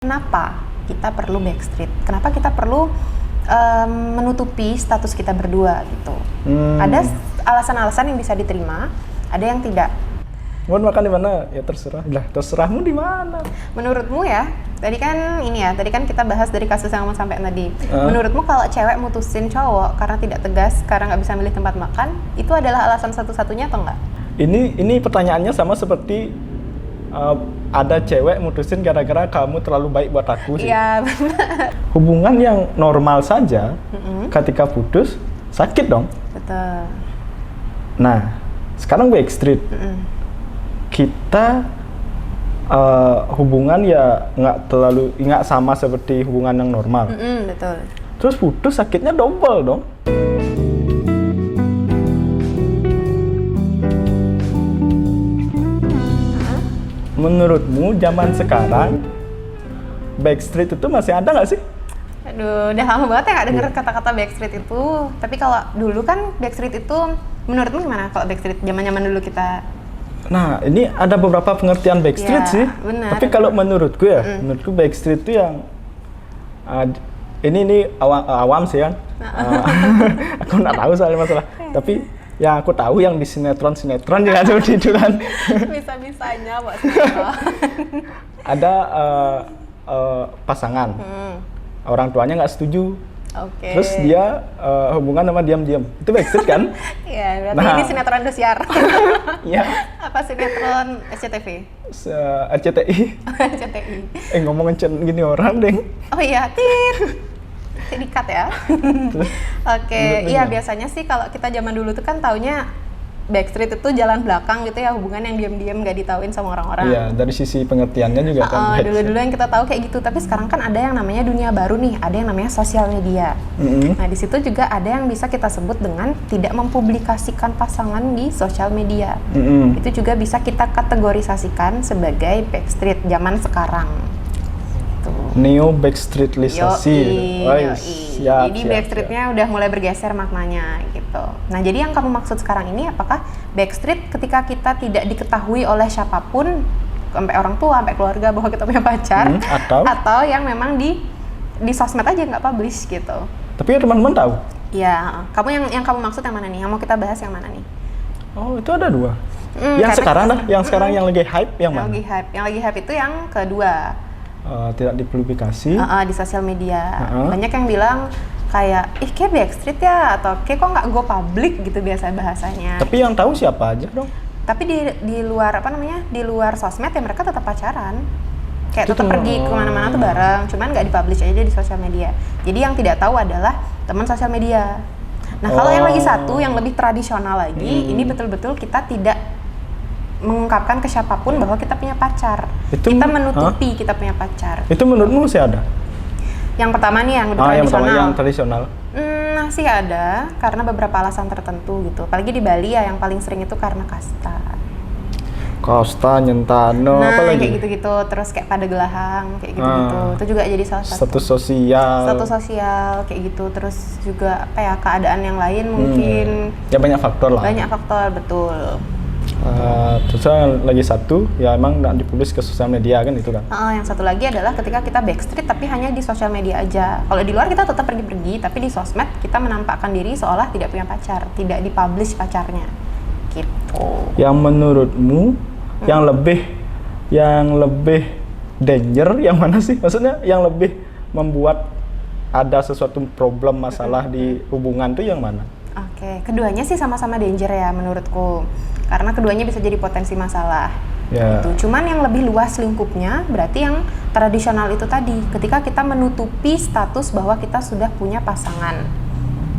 Kenapa kita perlu backstreet? Kenapa kita perlu menutupi status kita berdua gitu? Ada alasan-alasan yang bisa diterima, ada yang tidak. Mau makan di mana? Ya terserah. Lah, terserahmu di mana? Menurutmu ya, tadi kan kita bahas dari kasus yang mau sampai tadi. Menurutmu kalau cewek mutusin cowok karena tidak tegas, karena nggak bisa milih tempat makan, itu adalah alasan satu-satunya atau enggak? Ini pertanyaannya sama seperti ada cewek mutusin gara-gara kamu terlalu baik buat aku sih. Iya, benar. Hubungan yang normal saja, ketika putus sakit dong. Betul. Nah, sekarang backstreet. Kita hubungan ya nggak sama seperti hubungan yang normal. Betul. Terus putus sakitnya double dong. Menurutmu zaman sekarang backstreet itu masih ada nggak sih? Aduh, udah lama banget ya nggak denger kata-kata backstreet itu. Tapi kalau dulu kan backstreet itu, menurutmu gimana kalau backstreet zaman-zaman dulu kita? Nah, ini ada beberapa pengertian backstreet Ya, sih. benar. Tapi kalau menurutku menurutku backstreet itu yang ini awam sih kan. Aku nggak tahu soal masalah. Tapi yang aku tahu yang di sinetron juga seperti itu kan. Bisa-bisanya Pak sinetron. Ada pasangan, orang tuanya nggak setuju. Oke. Terus dia hubungan sama diam-diam. Itu backstreet kan? Iya, berarti ini sinetron Indosiar. Iya. Apa sinetron SCTV? RCTI. RCTI. Ngomongin gini orang deh. Oh iya, tit. Dikat ya. Oke, iya biasanya sih kalau kita zaman dulu tuh kan taunya backstreet itu jalan belakang gitu ya, hubungan yang diam-diam gak ditauin sama orang-orang. Iya, dari sisi pengertiannya juga kan. Dulu-dulu yang kita tahu kayak gitu, tapi sekarang kan ada yang namanya dunia baru nih, ada yang namanya sosial media. Nah di situ juga ada yang bisa kita sebut dengan tidak mempublikasikan pasangan di sosial media. Itu juga bisa kita kategorisasikan sebagai backstreet zaman sekarang. Neo backstreetisasi. Jadi backstreetnya udah mulai bergeser maknanya gitu. Nah jadi yang kamu maksud sekarang ini apakah backstreet ketika kita tidak diketahui oleh siapapun, sampai orang tua, sampai keluarga bahwa kita punya pacar, atau yang memang di sosmed aja nggak publish gitu? Tapi teman-teman tahu? Iya. Kamu yang kamu maksud yang mana nih? Yang mau kita bahas yang mana nih? Oh itu ada dua. Yang sekarang yang lagi hype yang mana? Yang lagi hype itu yang kedua. Tidak dipublikasi di sosial media. Banyak yang bilang kayak kayak backstreet ya, atau kayak kok nggak go public gitu biasa bahasanya. Tapi yang tahu siapa aja dong? Tapi di luar di luar sosmed ya mereka tetap pacaran, kayak tetap pergi kemana-mana tuh bareng, cuman nggak dipublish aja di sosial media. Jadi yang tidak tahu adalah teman sosial media. Nah kalau yang lagi satu yang lebih tradisional lagi, ini betul-betul kita tidak mengungkapkan ke siapapun bahwa kita punya pacar. Kita menutupi kita punya pacar. Itu menurutmu masih ada? Yang pertama nih yang tradisional. Masih ada karena beberapa alasan tertentu gitu. Apalagi di Bali ya yang paling sering itu karena kasta, Nyentano, apa lagi? Kayak gitu-gitu. Terus kayak Padegelahang kayak gitu-gitu. Itu juga jadi salah satu. Status sosial kayak gitu. Terus juga apa ya, keadaan yang lain mungkin. Ya banyak faktor lah. Banyak faktor, betul. Terus yang lagi satu ya emang nggak dipublis ke sosial media kan itu kan. Yang satu lagi adalah ketika kita backstreet tapi hanya di sosial media aja. Kalau di luar kita tetap pergi-pergi, tapi di sosmed kita menampakkan diri seolah tidak punya pacar, tidak dipublish pacarnya gitu. Yang menurutmu yang lebih danger yang mana sih? Maksudnya yang lebih membuat ada sesuatu problem masalah di hubungan tuh yang mana? Oke, keduanya sih sama-sama danger ya menurutku. Karena keduanya bisa jadi potensi masalah. Gitu. Cuman yang lebih luas lingkupnya berarti yang tradisional itu tadi, ketika kita menutupi status bahwa kita sudah punya pasangan.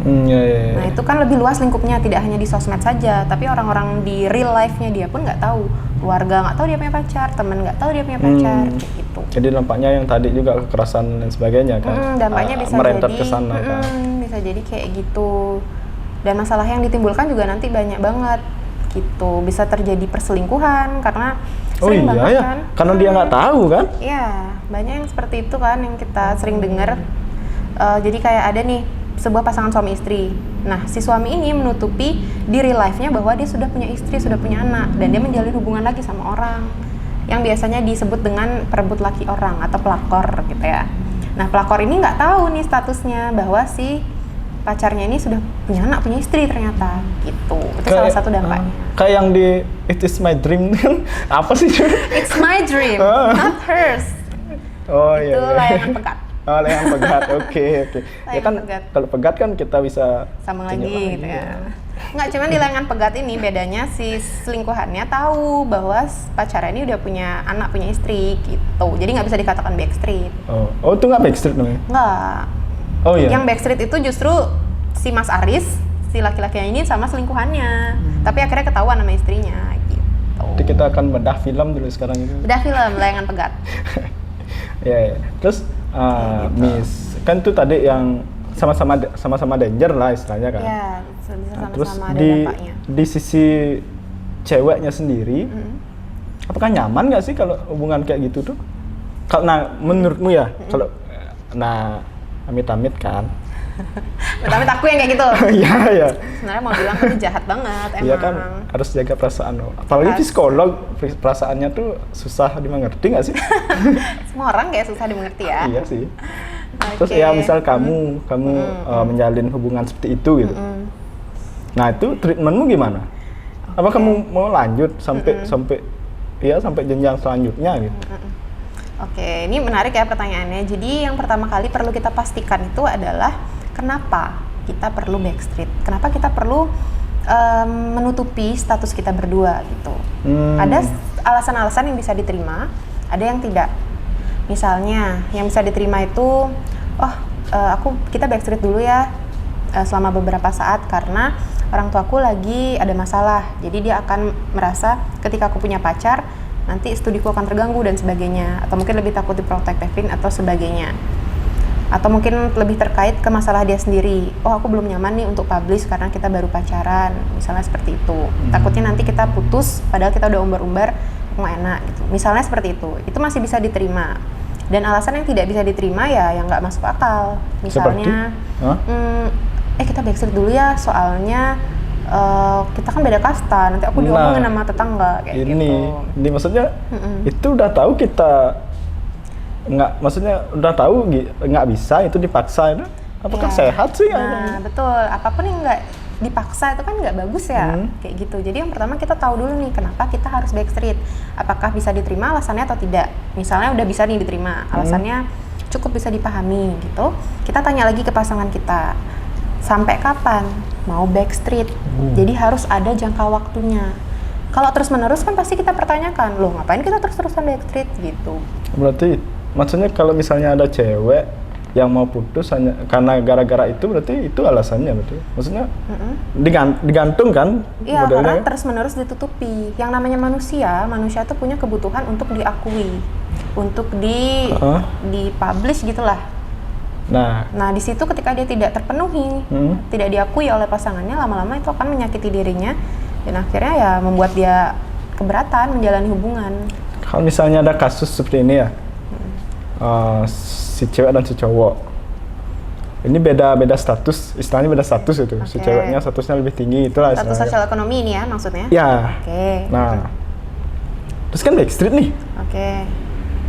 Nah itu kan lebih luas lingkupnya, tidak hanya di sosmed saja, tapi orang-orang di real life-nya dia pun nggak tahu, keluarga nggak tahu dia punya pacar, temen nggak tahu dia punya pacar, kayak gitu. Jadi dampaknya yang tadi juga kekerasan dan sebagainya kan? Dampaknya bisa merentet jadi ke sana kan? Bisa jadi kayak gitu. Dan masalah yang ditimbulkan juga nanti banyak banget gitu, bisa terjadi perselingkuhan karena sering banget kan, karena dia nggak tahu kan? Iya, banyak yang seperti itu kan yang kita sering dengar. Jadi kayak ada nih sebuah pasangan suami istri. Nah si suami ini menutupi di real life-nya bahwa dia sudah punya istri, sudah punya anak, dan dia menjalin hubungan lagi sama orang. yang biasanya disebut dengan perebut laki orang atau pelakor gitu ya. Nah, pelakor ini nggak tahu nih statusnya bahwa si pacarnya ini sudah punya anak, punya istri ternyata gitu. Itu salah satu dampaknya. Kayak yang di It Is My Dream kan apa sih? It's my dream, not hers. Oh itu iya. layangan pegat. Oh, layangan pegat. Oke. Ya kan pegat. Kalau pegat kan kita bisa sambung lagi gitu ya. Nggak, cuman di layangan pegat ini bedanya si selingkuhannya tahu bahwa pacarnya ini udah punya anak, punya istri gitu. Jadi nggak bisa dikatakan backstreet. Oh itu nggak backstreet namanya? Nggak. Oh iya. Yang backstreet itu justru si Mas Aris, si laki-lakinya ini sama selingkuhannya. Tapi akhirnya ketahuan sama istrinya gitu. Jadi kita akan bedah film dulu sekarang itu. Bedah film layangan pegat. Ya. Terus gitu. Miss, kan tuh tadi yang sama-sama danger lah istilahnya kan. Iya, bisa sama-sama terus ada dampaknya. Di sisi ceweknya sendiri, apakah nyaman nggak sih kalau hubungan kayak gitu tuh? Kalau menurutmu ya, kalau amit-amit kan? Amit aku yang kayak gitu. Iya ya. Sebenarnya mau bilang itu jahat banget emang. Iya kan, harus jaga perasaan lo. Apalagi psikolog, perasaannya tuh susah dimengerti nggak sih? Semua orang kayak susah dimengerti ya. Iya sih. Terus ya misal kamu menjalin hubungan seperti itu gitu. Nah itu treatmentmu gimana? Apa kamu mau lanjut sampai jenjang selanjutnya gitu? Oke, ini menarik ya pertanyaannya. Jadi yang pertama kali perlu kita pastikan itu adalah kenapa kita perlu backstreet? Kenapa kita perlu menutupi status kita berdua gitu? Ada alasan-alasan yang bisa diterima, ada yang tidak. Misalnya yang bisa diterima itu, kita backstreet dulu ya selama beberapa saat karena orang tuaku lagi ada masalah. Jadi dia akan merasa ketika aku punya pacar nanti studiku akan terganggu dan sebagainya, atau mungkin lebih takut diprotektifin atau sebagainya, atau mungkin lebih terkait ke masalah dia sendiri. Aku belum nyaman nih untuk publish karena kita baru pacaran, misalnya seperti itu. Takutnya nanti kita putus padahal kita udah umbar-umbar nggak enak gitu, misalnya seperti itu masih bisa diterima. Dan alasan yang tidak bisa diterima ya yang nggak masuk akal, misalnya kita backstreet dulu ya soalnya kita kan beda kasta, nanti aku diomongin sama tetangga kayak gitu. Ini maksudnya itu udah tahu kita udah tahu nggak bisa, itu dipaksa itu. Apakah sehat sih? Nah betul, apapun yang nggak dipaksa itu kan nggak bagus ya, kayak gitu. Jadi yang pertama kita tahu dulu nih kenapa kita harus backstreet. Apakah bisa diterima alasannya atau tidak? Misalnya udah bisa nih diterima, alasannya cukup bisa dipahami gitu. Kita tanya lagi ke pasangan kita, sampai kapan mau backstreet? Jadi harus ada jangka waktunya. Kalau terus-menerus kan pasti kita pertanyakan, loh ngapain kita terus-terusan backstreet gitu. Berarti maksudnya kalau misalnya ada cewek yang mau putus hanya karena gara-gara itu, berarti itu alasannya berarti. Maksudnya digantung kan? Iya, karena terus-menerus ditutupi. Yang namanya manusia tuh punya kebutuhan untuk diakui, untuk dipublish gitulah. Nah di situ ketika dia tidak terpenuhi, tidak diakui oleh pasangannya, lama-lama itu akan menyakiti dirinya dan akhirnya ya membuat dia keberatan menjalani hubungan. Kalau misalnya ada kasus seperti ini ya, si cewek dan si cowok, ini beda status, istilahnya beda status itu. Si ceweknya statusnya lebih tinggi, itulah status sosial ekonomi ini ya maksudnya? Ya. Nah, terus kan backstreet nih.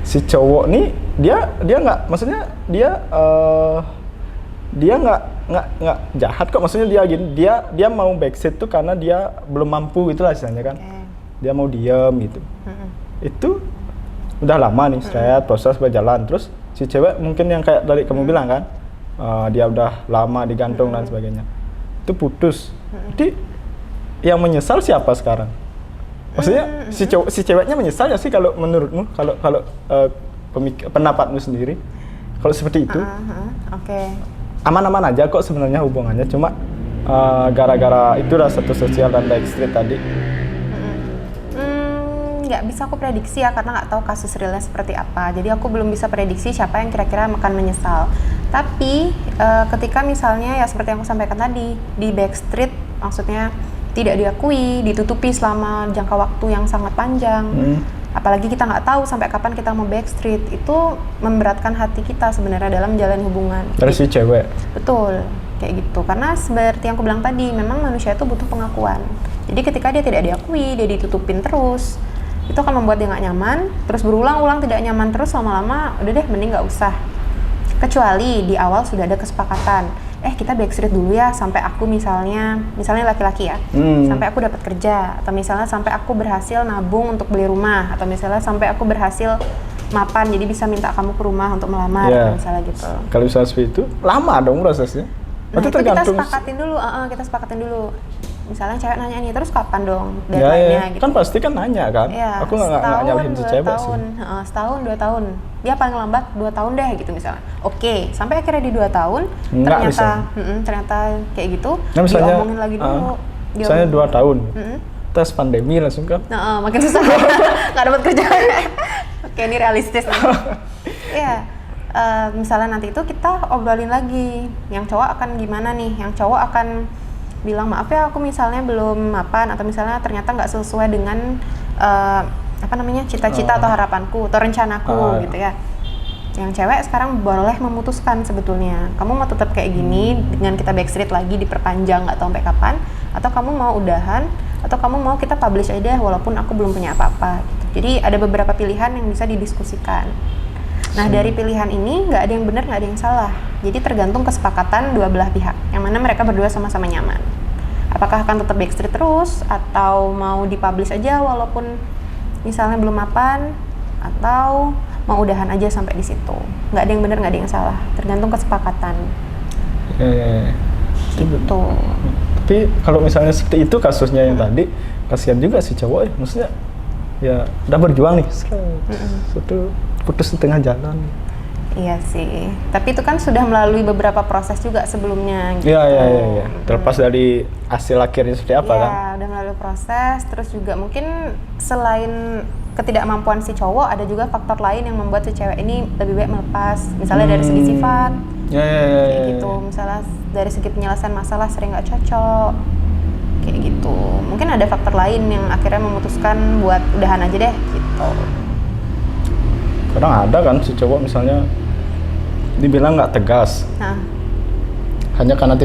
Si cowok nih dia nggak, maksudnya dia nggak jahat kok, maksudnya dia mau backstreet tuh karena dia belum mampu itulah istilahnya kan. Dia mau diam gitu. Itu udah lama nih proses berjalan, terus si cewek mungkin yang kayak dari kamu bilang kan, dia udah lama digantung dan sebagainya, itu putus. Jadi yang menyesal siapa sekarang? Maksudnya si ceweknya menyesal ya sih kalau menurutmu, kalau pendapatmu sendiri kalau seperti itu? Aman-aman aja kok sebenarnya hubungannya, cuma gara-gara itu status sosial dan backstreet tadi. Nggak bisa aku prediksi ya karena nggak tahu kasus realnya seperti apa, jadi aku belum bisa prediksi siapa yang kira-kira akan menyesal. Tapi ketika misalnya ya seperti yang aku sampaikan tadi, di backstreet maksudnya tidak diakui, ditutupi selama jangka waktu yang sangat panjang, apalagi kita nggak tahu sampai kapan kita mau backstreet, itu memberatkan hati kita sebenarnya dalam menjalani hubungan. Dari si cewek? Betul, kayak gitu. Karena seperti yang aku bilang tadi, memang manusia itu butuh pengakuan. Jadi ketika dia tidak diakui, dia ditutupin terus, itu akan membuat dia nggak nyaman, terus berulang-ulang tidak nyaman terus, lama-lama udah deh mending nggak usah. Kecuali di awal sudah ada kesepakatan, kita backstreet dulu ya sampai aku misalnya laki-laki ya, sampai aku dapat kerja, atau misalnya sampai aku berhasil nabung untuk beli rumah, atau misalnya sampai aku berhasil mapan jadi bisa minta kamu ke rumah untuk melamar, misalnya gitu. Kalau misalnya seperti itu lama dong prosesnya. Nah, itu kita sepakatin dulu. Misalnya cewek nanya nih, terus kapan dong deadline-nya gitu. Kan pasti kan nanya kan. Aku nggak nyalahin si cewek sih. Setahun, 2 tahun. Dia paling lambat 2 tahun deh gitu misalnya. Oke, sampai akhirnya di 2 tahun ternyata kayak gitu. Nah, misalnya, diomongin lagi dulu. Misalnya 2 tahun. Tes pandemi langsung kan. Makin susah. Nggak dapat kerja. Oke, ini realistis nih. Iya. Misalnya nanti itu kita obrolin lagi. Yang cowok akan gimana nih? Yang cowok akan bilang maaf ya aku misalnya belum mapan, atau misalnya ternyata nggak sesuai dengan cita-cita atau harapanku atau rencanaku gitu ya. Yang cewek sekarang boleh memutuskan sebetulnya, kamu mau tetap kayak gini dengan kita backstreet lagi diperpanjang nggak tahu sampai kapan, atau kamu mau udahan, atau kamu mau kita publish aja walaupun aku belum punya apa-apa gitu. Jadi ada beberapa pilihan yang bisa didiskusikan. Nah, dari pilihan ini nggak ada yang benar, nggak ada yang salah. Jadi tergantung kesepakatan dua belah pihak, yang mana mereka berdua sama-sama nyaman. Apakah akan tetap backstreet terus, atau mau dipublish aja walaupun misalnya belum mapan, atau mau udahan aja sampai di situ. Nggak ada yang benar, nggak ada yang salah. Tergantung kesepakatan. Gitu. Tapi kalau misalnya seperti itu kasusnya yang tadi, kasihan juga si cowok ya. Maksudnya ya udah berjuang nih, putus di tengah jalan. Iya sih, tapi itu kan sudah melalui beberapa proses juga sebelumnya gitu. Iya. Terlepas dari hasil akhirnya seperti apa kan? Iya, udah melalui proses, terus juga mungkin selain ketidakmampuan si cowok, ada juga faktor lain yang membuat si cewek ini lebih baik melepas. Misalnya dari segi sifat, kayak gitu. Misalnya dari segi penyelesaian masalah sering nggak cocok, kayak gitu. Mungkin ada faktor lain yang akhirnya memutuskan buat udahan aja deh, gitu. Kadang ada kan si cowok misalnya dibilang nggak tegas, hanya karena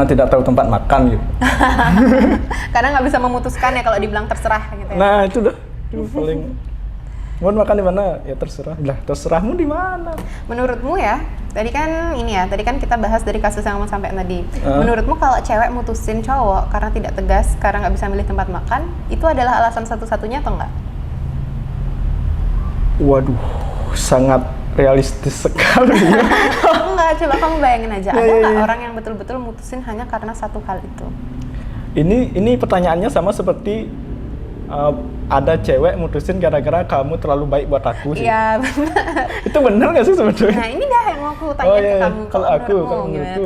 tidak tahu tempat makan gitu. Karena nggak bisa memutuskan ya kalau dibilang terserah gitu ya. Nah itu dah, itu paling mau makan di mana ya terserah. Lah terserahmu di mana? Menurutmu ya, tadi kan kita bahas dari kasus yang mau sampai tadi. Menurutmu kalau cewek mutusin cowok karena tidak tegas, karena nggak bisa milih tempat makan, itu adalah alasan satu-satunya atau enggak? Waduh, sangat realistis sekali ya. Enggak, coba kamu bayangin aja, ada nggak orang yang betul-betul mutusin hanya karena satu hal itu? Ini pertanyaannya sama seperti ada cewek mutusin gara-gara kamu terlalu baik buat aku sih. Iya, benar. Itu benar nggak sih sebetulnya? Nah, ini dah yang mau aku tanya ke kamu. Kalau menurutku,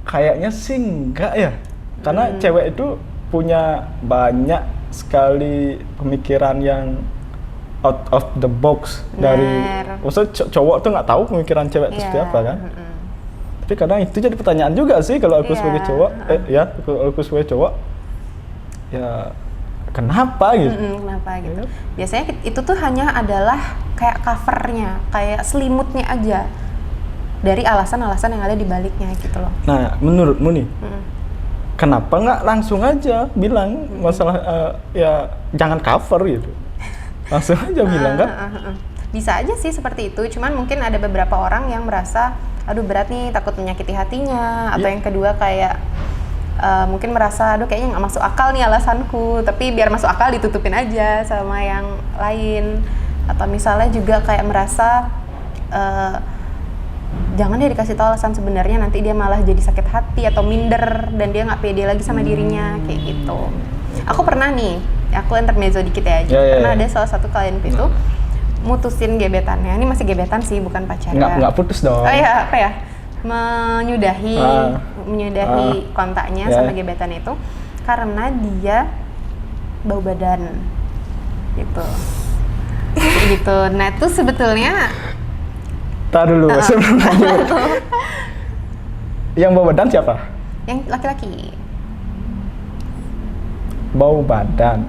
kayaknya sih enggak ya. Karena cewek itu punya banyak sekali pemikiran yang out of the box. Maksudnya cowok tuh nggak tahu pemikiran cewek itu seperti apa kan. Tapi kadang itu jadi pertanyaan juga sih kalau aku sebagai cowok, kalau aku sebagai cowok, ya kenapa gitu? Kenapa gitu? Biasanya itu tuh hanya adalah kayak covernya, kayak selimutnya aja dari alasan-alasan yang ada di baliknya gitu loh. Nah, menurutmu nih, kenapa nggak langsung aja bilang masalah ya jangan cover gitu? Langsung aja bilang kan? Bisa aja sih seperti itu, cuman mungkin ada beberapa orang yang merasa aduh berat nih, takut menyakiti hatinya, atau yang kedua kayak mungkin merasa aduh kayaknya nggak masuk akal nih alasanku, tapi biar masuk akal ditutupin aja sama yang lain. Atau misalnya juga kayak merasa jangan dia dikasih tahu alasan sebenarnya, nanti dia malah jadi sakit hati atau minder dan dia nggak pede lagi sama dirinya, kayak gitu. Aku pernah nih, aku intermezzo dikit ya aja. Pernah ada salah satu klienku itu mutusin gebetannya. Ini masih gebetan sih, bukan pacaran. Nggak putus dong. Oh iya, apa ya? Menyudahi kontaknya sama gebetan itu karena dia bau badan. Gitu. Gitu. Nah, itu sebetulnya Tar dulu sebelum lanjut. Yang bau badan siapa? Yang laki-laki. Bau badan.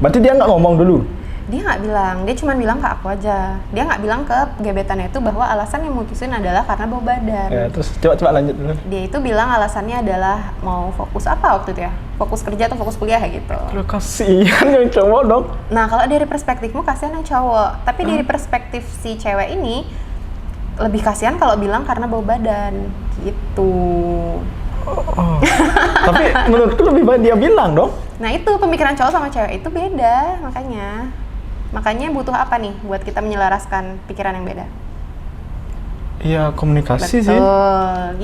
Berarti dia nggak ngomong dulu? Dia nggak bilang, dia cuma bilang ke aku aja. Dia nggak bilang ke gebetannya itu bahwa alasan yang mutusin adalah karena bau badan. Ya, terus coba lanjut dulu. Dia itu bilang alasannya adalah mau fokus apa waktu itu ya? Fokus kerja atau fokus kuliah kayak gitu. Lu kasihan yang cowok dong. Nah kalau dari perspektifmu kasihan yang cowok, tapi dari perspektif si cewek ini lebih kasihan kalau bilang karena bau badan gitu. Oh. Tapi menurutku lebih baik dia bilang dong. Nah itu pemikiran cowok sama cewek itu beda, makanya butuh apa nih buat kita menyelaraskan pikiran yang beda? Iya komunikasi Betul, sih.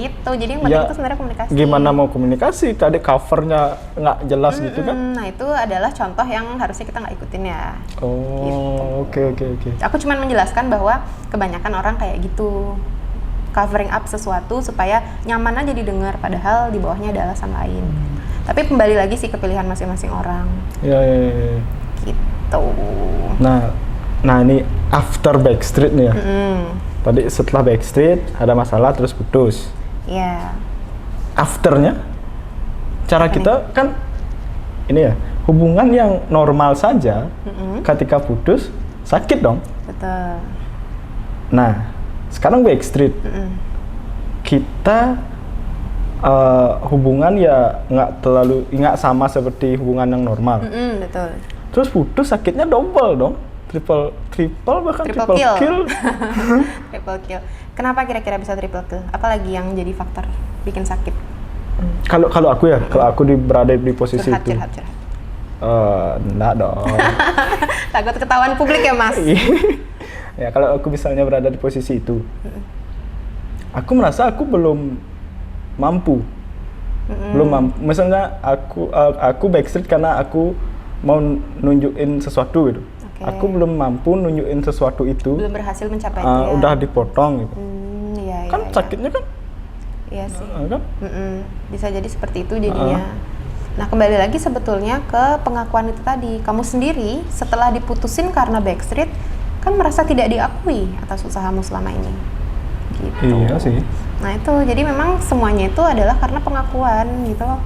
gitu. Jadi yang penting itu sebenarnya komunikasi. Gimana mau komunikasi? Tadi covernya nggak jelas gitu kan? Nah itu adalah contoh yang harusnya kita nggak ikutin ya. Oh, gitu. Oke. Aku cuma menjelaskan bahwa kebanyakan orang kayak gitu, covering up sesuatu supaya nyaman aja didengar, padahal di bawahnya ada alasan lain. Tapi kembali lagi sih ke pilihan masing-masing orang. Iya. Gitu. Nah ini after Backstreet nih ya. Tadi setelah Backstreet ada masalah terus putus. Iya. Afternya, cara kita kan ini ya, hubungan yang normal saja, ketika putus sakit dong. Betul. Nah, sekarang Backstreet, kita hubungan ya nggak sama seperti hubungan yang normal. Betul. Terus putus sakitnya double dong, triple bahkan triple kill. Triple kill. Kenapa kira-kira bisa triple kill? Apalagi yang jadi faktor bikin sakit? Kalau aku ya, kalau aku berada di posisi itu. Curhat. Enggak dong. Takut ketahuan publik ya Mas? Ya kalau aku misalnya berada di posisi itu, aku merasa aku belum mampu. Belum mampu. Misalnya aku Backstreet karena aku mau nunjukin sesuatu gitu. Aku belum mampu nunjukin sesuatu itu. Belum berhasil mencapai itu ya. Udah dipotong gitu. Iya, kan sakitnya kan? Iya sih. Kan? Bisa jadi seperti itu jadinya. Nah kembali lagi sebetulnya ke pengakuan itu tadi. Kamu sendiri setelah diputusin karena Backstreet kan merasa tidak diakui atas usahamu selama ini. Gitu. Iya sih. Nah itu jadi memang semuanya itu adalah karena pengakuan gitu loh.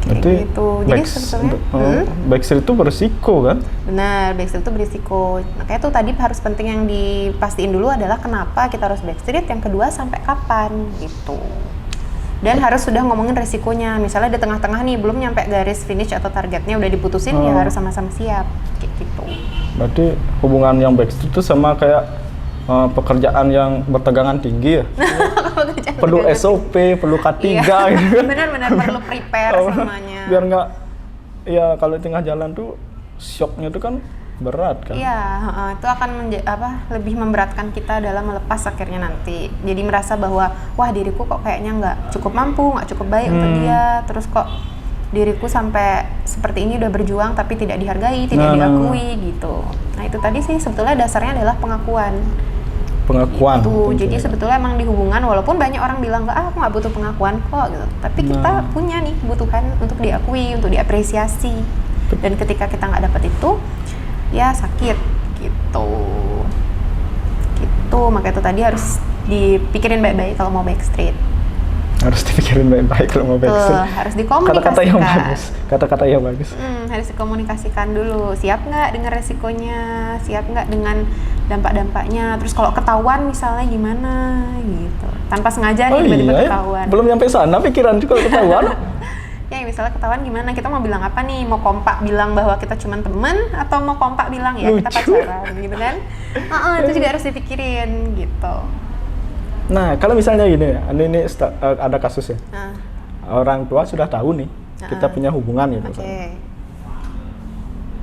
Berarti gitu. Jadi sebetulnya Backstreet itu berisiko kan? Benar, Backstreet itu berisiko. Makanya tuh tadi harus penting yang dipastiin dulu adalah kenapa kita harus Backstreet, yang kedua sampai kapan gitu. Dan harus sudah ngomongin resikonya. Misalnya di tengah-tengah nih belum nyampe garis finish atau targetnya udah diputusin, ya harus sama-sama siap kayak gitu. Berarti hubungan yang Backstreet itu sama kayak pekerjaan yang bertegangan tinggi ya? Perlu SOP, perlu K3 gitu kan? Benar-benar perlu prepare semuanya. Biar nggak, ya kalau di tengah jalan tuh shocknya tuh kan berat kan? Iya, itu akan lebih memberatkan kita dalam melepas akhirnya nanti. Jadi merasa bahwa, wah diriku kok kayaknya nggak cukup mampu, nggak cukup baik untuk dia, terus kok diriku sampai seperti ini udah berjuang tapi tidak dihargai, tidak diakui gitu. Nah itu tadi sih sebetulnya dasarnya adalah pengakuan. Gitu. Jadi sebetulnya emang di hubungan walaupun banyak orang bilang aku nggak butuh pengakuan kok gitu, tapi kita punya nih kebutuhan untuk diakui, untuk diapresiasi. Dan ketika kita nggak dapat itu, ya sakit gitu. Makanya itu tadi harus dipikirin baik-baik kalau mau Backstreet. Harus dipikirin baik-baik kalau mau Backstreet. Harus dikomunikasikan. Kata-kata yang bagus. Harus dikomunikasikan dulu. Siap nggak dengan resikonya? Siap nggak dengan dampak-dampaknya? Terus kalau ketahuan misalnya gimana gitu? Tanpa sengaja nih tiba-tiba ketahuan. Belum nyampe sana pikiran juga kalau ketahuan. Ya misalnya ketahuan gimana? Kita mau bilang apa nih? Mau kompak bilang bahwa kita cuma teman atau mau kompak bilang ya kita pacaran gitu kan? Itu juga harus dipikirin gitu. Nah, kalau misalnya gini ya, ini ada kasus ya. Orang tua sudah tahu nih, kita punya hubungan gitu.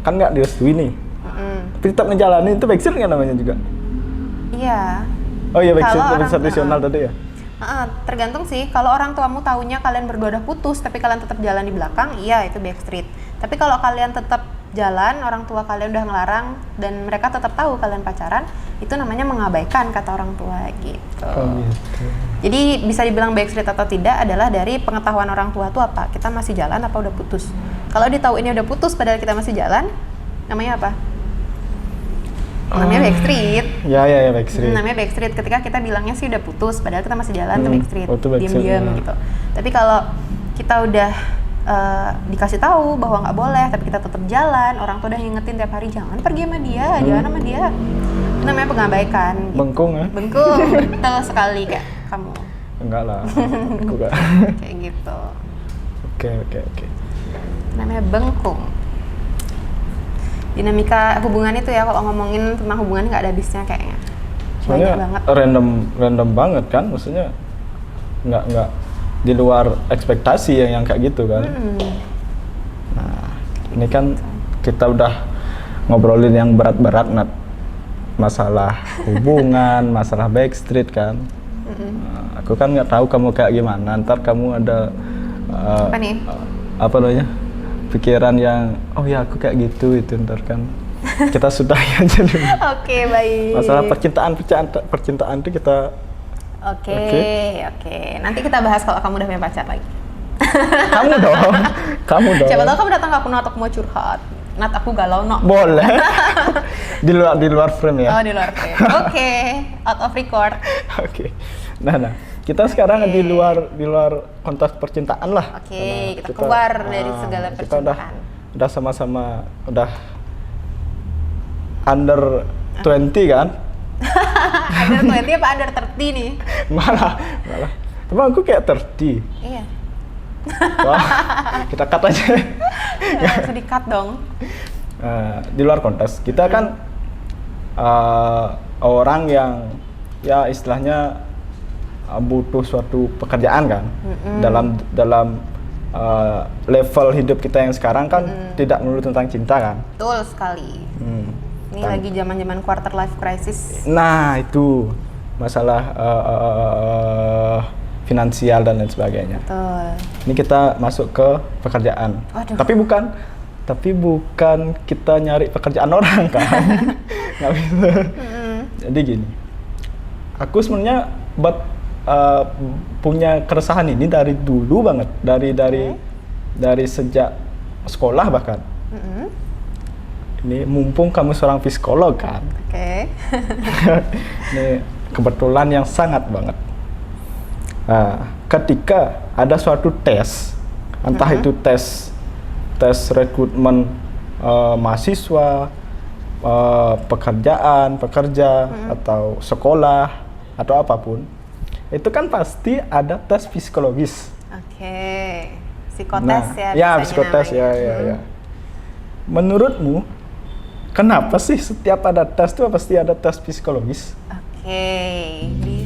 Kan nggak direstui nih. Tapi tetap ngejalanin, itu Backstreet nggak namanya juga? Iya. Oh iya, Backstreet tradisional tadi ya? Tergantung sih, kalau orang tuamu taunya kalian berdua udah putus, tapi kalian tetap jalan di belakang, iya itu Backstreet. Tapi kalau kalian tetap jalan, orang tua kalian udah ngelarang, dan mereka tetap tahu kalian pacaran, itu namanya mengabaikan kata orang tua gitu. Gitu. Jadi bisa dibilang Backstreet atau tidak adalah dari pengetahuan orang tua tuh apa, kita masih jalan apa udah putus. Kalau ditahu ini udah putus padahal kita masih jalan, namanya apa? Namanya Backstreet. Ya Backstreet. Namanya Backstreet ketika kita bilangnya sih udah putus padahal kita masih jalan tuh Backstreet. Backstreet Diam-diam gitu. Tapi kalau kita udah dikasih tahu bahwa nggak boleh, tapi kita tetap jalan. Orang tua udah ngingetin tiap hari, jangan pergi sama dia, jangan sama dia. Itu namanya pengabaikan. Gitu. Bengkung ya? Bengkung, betul sekali kayak kamu. Enggak lah, aku enggak. Kayak gitu. Oke. Namanya bengkung. Dinamika hubungan itu ya, kalau ngomongin tentang hubungan nggak ada habisnya kayaknya. Soalnya random banget kan, maksudnya nggak di luar ekspektasi yang kayak gitu kan. Nah, ini kan kita udah ngobrolin yang berat-berat, Nat. Masalah hubungan, masalah backstreet kan. Nah, aku kan nggak tahu kamu kayak gimana. Ntar kamu ada apa nih? Apa namanya? Pikiran yang oh ya aku kayak gitu itu ntar kan. Kita sudahi aja dulu. Oke, baik. Masalah percintaan itu kita Oke. Nanti kita bahas kalau kamu udah punya pacar lagi. Kamu dong. Siapa tahu kamu datang ke aku, Nat, aku mau curhat. Nat, aku galau, no. Boleh. di luar frame ya. Oh, di luar frame. Oke. Out of record. Oke. Nah. Kita sekarang di luar konteks percintaan lah. Oke, kita keluar dari segala percintaan. Kita udah sama-sama udah under 20 kan? Under 20 apa under 30 nih? malah teman aku kayak 30. Iya. Wah, kita cut aja. Langsung di cut dong. Di luar konteks kita kan orang yang ya istilahnya butuh suatu pekerjaan kan. Dalam level hidup kita yang sekarang kan tidak melulu tentang cinta kan. Betul sekali. Ini lagi zaman-zaman quarter life crisis. Nah, itu masalah finansial dan lain sebagainya. Betul. Ini kita masuk ke pekerjaan. Waduh. Tapi bukan kita nyari pekerjaan orang kan. Nggak bisa. Jadi gini. Aku sebenarnya punya keresahan ini dari dulu banget. Dari sejak sekolah bahkan. Ini mumpung kamu seorang psikolog kan. Oke. Ini kebetulan yang sangat banget. Ketika ada suatu tes, entah itu tes rekrutmen mahasiswa, pekerja atau sekolah atau apapun, itu kan pasti ada tes psikologis. Oke. Psikotes ya. Ya, psikotes ya. Menurutmu kenapa sih setiap ada tes itu pasti ada tes psikologis? Oke, di